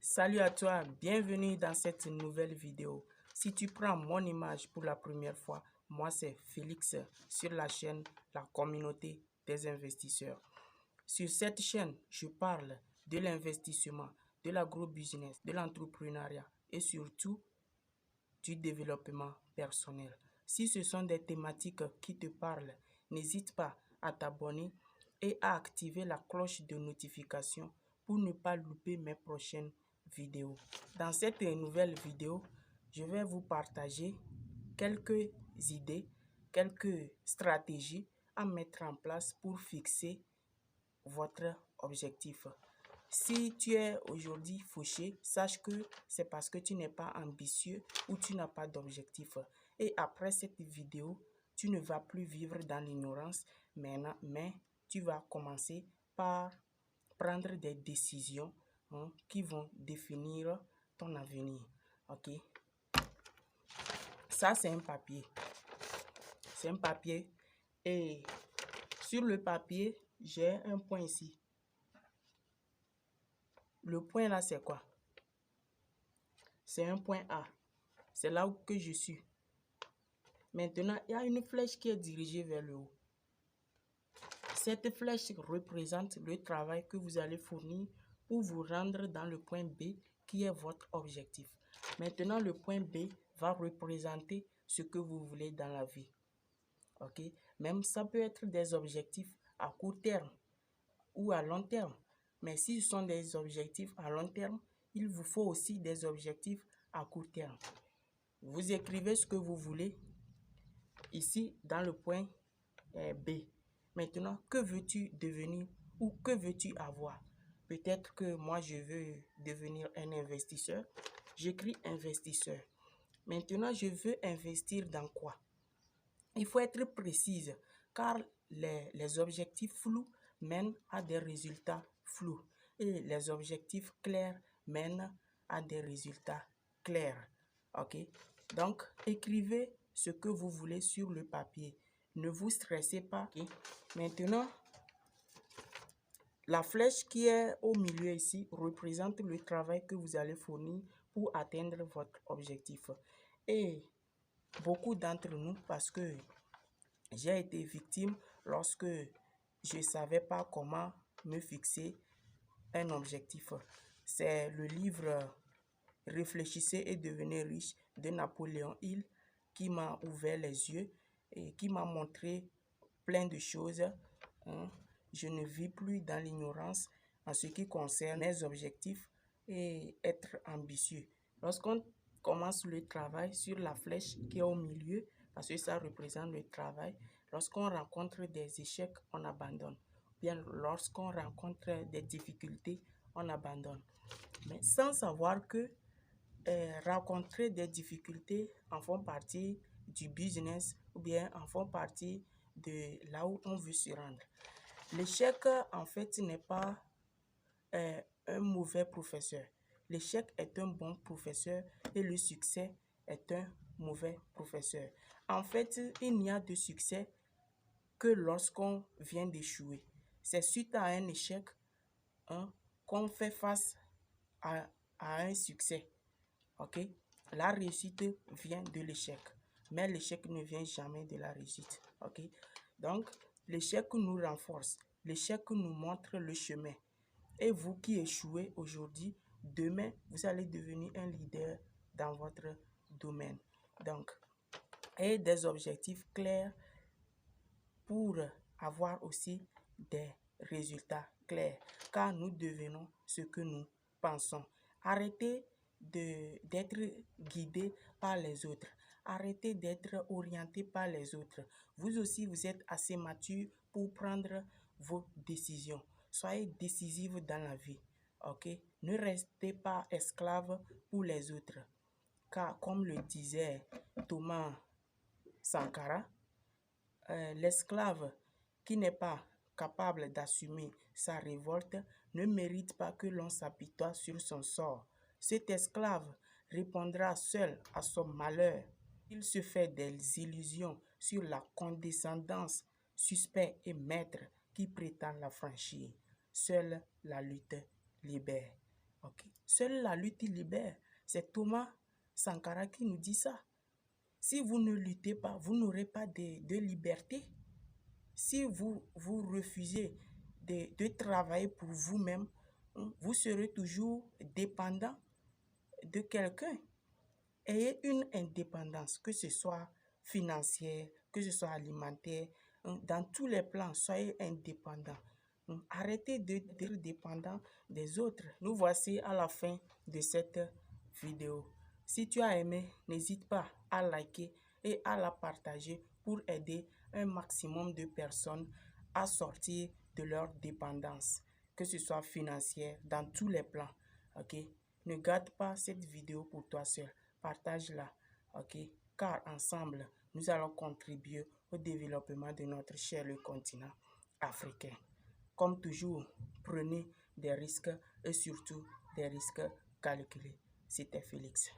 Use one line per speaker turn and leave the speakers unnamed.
Salut à toi, bienvenue dans cette nouvelle vidéo. Si tu prends mon image pour la première fois, moi c'est Félix sur la chaîne La Communauté des investisseurs. Sur cette chaîne, je parle de l'investissement, de l'agro-business, de l'entrepreneuriat et surtout du développement personnel. Si ce sont des thématiques qui te parlent, n'hésite pas à t'abonner et à activer la cloche de notification pour ne pas louper mes prochaines vidéos. Dans cette nouvelle vidéo, je vais vous partager quelques idées, quelques stratégies à mettre en place pour fixer votre objectif. Si tu es aujourd'hui fauché, sache que c'est parce que tu n'es pas ambitieux ou tu n'as pas d'objectif. Et après cette vidéo, tu ne vas plus vivre dans l'ignorance, mais tu vas commencer par prendre des décisions qui vont définir ton avenir. Ok? Ça, c'est un papier. C'est un papier. Et sur le papier, j'ai un point ici. Le point là, c'est quoi? C'est un point A. C'est là où que je suis. Maintenant, il y a une flèche qui est dirigée vers le haut. Cette flèche représente le travail que vous allez fournir pour vous rendre dans le point B qui est votre objectif. Maintenant, le point B va représenter ce que vous voulez dans la vie. Ok? Même ça peut être des objectifs à court terme ou à long terme. Mais si ce sont des objectifs à long terme, il vous faut aussi des objectifs à court terme. Vous écrivez ce que vous voulez ici dans le point B. Maintenant, que veux-tu devenir ou que veux-tu avoir? Peut-être que moi, je veux devenir un investisseur. J'écris investisseur. Maintenant, je veux investir dans quoi? Il faut être précise car les objectifs flous mènent à des résultats flous et les objectifs clairs mènent à des résultats clairs. Ok? Donc, écrivez ce que vous voulez sur le papier. Ne vous stressez pas. Okay? Maintenant, la flèche qui est au milieu ici représente le travail que vous allez fournir pour atteindre votre objectif. Et beaucoup d'entre nous, parce que j'ai été victime lorsque je ne savais pas comment me fixer un objectif. C'est le livre Réfléchissez et devenez riche de Napoléon Hill qui m'a ouvert les yeux et qui m'a montré plein de choses. Je ne vis plus dans l'ignorance en ce qui concerne mes objectifs et être ambitieux. Lorsqu'on commence le travail sur la flèche qui est au milieu, parce que ça représente le travail, lorsqu'on rencontre des échecs, on abandonne. Bien, lorsqu'on rencontre des difficultés, on abandonne. Mais sans savoir que rencontrer des difficultés en font partie du business ou bien en font partie de là où on veut se rendre. L'échec, en fait, n'est pas un mauvais professeur. L'échec est un bon professeur et le succès est un mauvais professeur. En fait, il n'y a de succès que lorsqu'on vient d'échouer. C'est suite à un échec qu'on fait face à un succès. Ok? La réussite vient de l'échec, mais l'échec ne vient jamais de la réussite. Ok? Donc, l'échec nous renforce, l'échec nous montre le chemin. Et vous qui échouez aujourd'hui, demain, vous allez devenir un leader dans votre domaine. Donc, ayez des objectifs clairs pour avoir aussi des résultats clairs, car nous devenons ce que nous pensons. Arrêtez d'être guidé par les autres. Arrêtez d'être orienté par les autres. Vous aussi, vous êtes assez mature pour prendre vos décisions. Soyez décisif dans la vie. Ok? Ne restez pas esclave pour les autres. Car comme le disait Thomas Sankara, l'esclave qui n'est pas capable d'assumer sa révolte ne mérite pas que l'on s'apitoie sur son sort. Cet esclave répondra seul à son malheur. Il se fait des illusions sur la condescendance suspect et maître qui prétend la franchir. Seule la lutte libère. Ok. Seule la lutte libère. C'est Thomas Sankara qui nous dit ça. Si vous ne luttez pas, vous n'aurez pas de liberté. Si vous refusez de travailler pour vous-même, vous serez toujours dépendant de quelqu'un. Ayez une indépendance, que ce soit financière, que ce soit alimentaire, dans tous les plans, soyez indépendant. Arrêtez d'être dépendant des autres. Nous voici à la fin de cette vidéo. Si tu as aimé, n'hésite pas à liker et à la partager pour aider un maximum de personnes à sortir de leur dépendance, que ce soit financière, dans tous les plans. Ok? Ne garde pas cette vidéo pour toi seul. Partage-la. Ok? Car ensemble, nous allons contribuer au développement de notre cher le continent africain. Comme toujours, prenez des risques et surtout des risques calculés. C'était Félix.